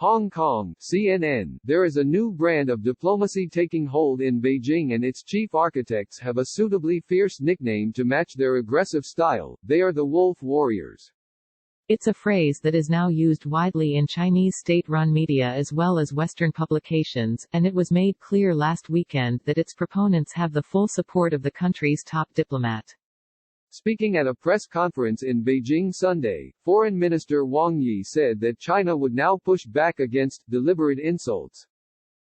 Hong Kong, CNN. There is a new brand of diplomacy taking hold in Beijing and its chief architects have a suitably fierce nickname to match their aggressive style. They are the Wolf Warriors. It's a phrase that is now used widely in Chinese state-run media as well as Western publications, and it was made clear last weekend that its proponents have the full support of the country's top diplomat. Speaking at a press conference in Beijing Sunday, Foreign Minister Wang Yi said that China would now push back against deliberate insults.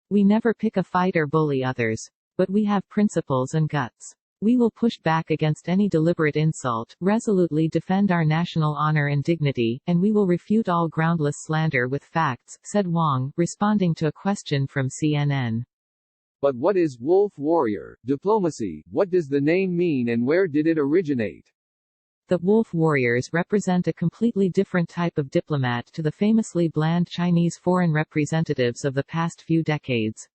We never pick a fight or bully others. But we have principles and guts. We will push back against any deliberate insult, resolutely defend our national honor and dignity, and we will refute all groundless slander with facts, said Wang, responding to a question from CNN. But what is Wolf Warrior diplomacy? What does the name mean and where did it originate? The Wolf Warriors represent a completely different type of diplomat to the famously bland Chinese foreign representatives of the past few decades.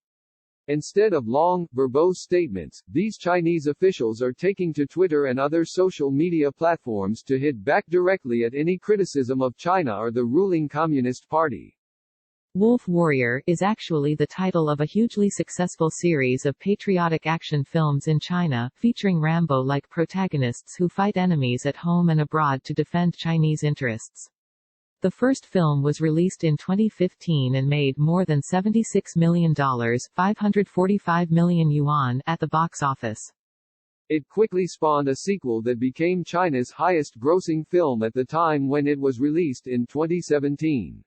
Instead of long, verbose statements, these Chinese officials are taking to Twitter and other social media platforms to hit back directly at any criticism of China or the ruling Communist Party. Wolf Warrior is actually the title of a hugely successful series of patriotic action films in China, featuring Rambo-like protagonists who fight enemies at home and abroad to defend Chinese interests. The first film was released in 2015 and made more than $76 million (545 million yuan) at the box office. It quickly spawned a sequel that became China's highest-grossing film at the time when it was released in 2017.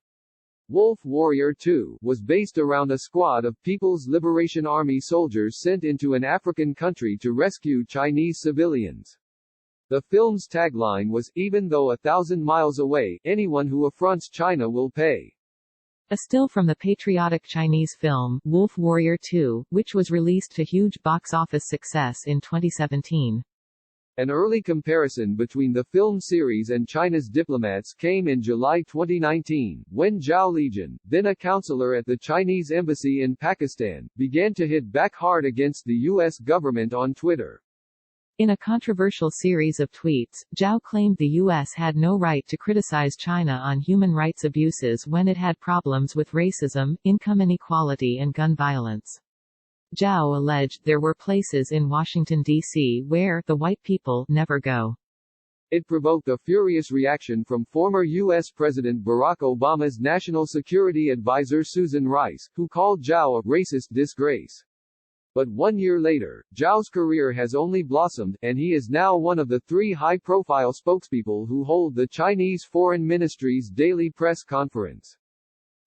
Wolf Warrior 2 was based around a squad of People's Liberation Army soldiers sent into an African country to rescue Chinese civilians. The film's tagline was, "Even though 1,000 miles away, anyone who affronts China will pay." A still from the patriotic Chinese film, Wolf Warrior 2, which was released to huge box office success in 2017. An early comparison between the film series and China's diplomats came in July 2019, when Zhao Lijian, then a counselor at the Chinese embassy in Pakistan, began to hit back hard against the U.S. government on Twitter. In a controversial series of tweets, Zhao claimed the U.S. had no right to criticize China on human rights abuses when it had problems with racism, income inequality and gun violence. Zhao alleged there were places in Washington, D.C. where the white people never go. It provoked a furious reaction from former U.S. President Barack Obama's national security advisor Susan Rice, who called Zhao a racist disgrace. But 1 year later, Zhao's career has only blossomed, and he is now one of the 3 high-profile spokespeople who hold the Chinese Foreign Ministry's daily press conference.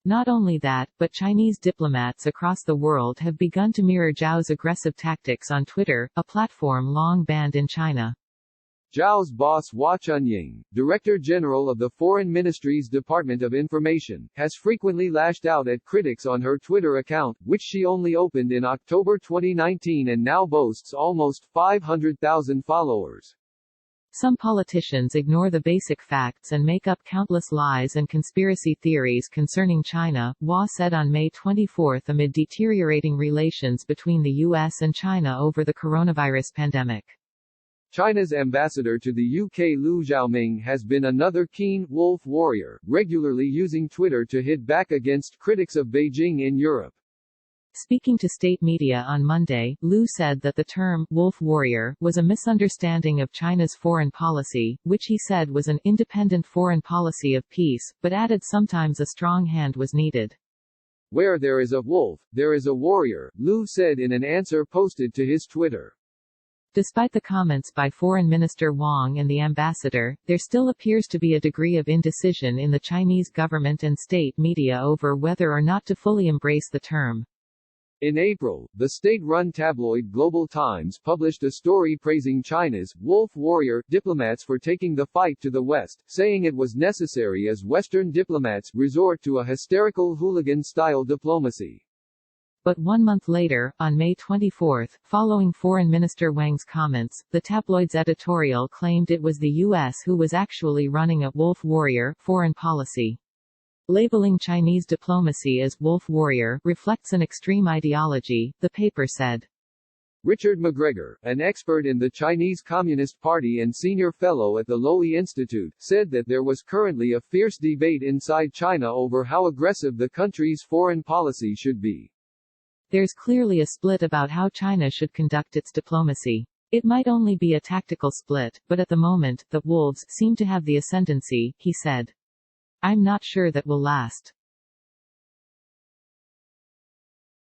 Not only that, but Chinese diplomats across the world have begun to mirror Zhao's aggressive tactics on Twitter, a platform long banned in China. Zhao's boss Hua Chunying, Director General of the Foreign Ministry's Department of Information, has frequently lashed out at critics on her Twitter account, which she only opened in October 2019 and now boasts almost 500,000 followers. Some politicians ignore the basic facts and make up countless lies and conspiracy theories concerning China, Hua said on May 24 amid deteriorating relations between the U.S. and China over the coronavirus pandemic. China's ambassador to the UK Liu Xiaoming has been another keen wolf warrior, regularly using Twitter to hit back against critics of Beijing in Europe. Speaking to state media on Monday, Liu said that the term wolf warrior was a misunderstanding of China's foreign policy, which he said was an independent foreign policy of peace, but added sometimes a strong hand was needed. Where there is a wolf, there is a warrior, Liu said in an answer posted to his Twitter. Despite the comments by Foreign Minister Wang and the ambassador, there still appears to be a degree of indecision in the Chinese government and state media over whether or not to fully embrace the term. In April, the state-run tabloid Global Times published a story praising China's wolf warrior diplomats for taking the fight to the West, saying it was necessary as Western diplomats resort to a hysterical hooligan-style diplomacy. But 1 month later, on May 24, following Foreign Minister Wang's comments, the tabloid's editorial claimed it was the U.S. who was actually running a wolf warrior foreign policy. Labeling Chinese diplomacy as wolf warrior reflects an extreme ideology, the paper said. Richard McGregor, an expert in the Chinese Communist Party and senior fellow at the Lowy Institute, said that there was currently a fierce debate inside China over how aggressive the country's foreign policy should be. There's clearly a split about how China should conduct its diplomacy. It might only be a tactical split, but at the moment, the wolves seem to have the ascendancy, he said. I'm not sure that will last.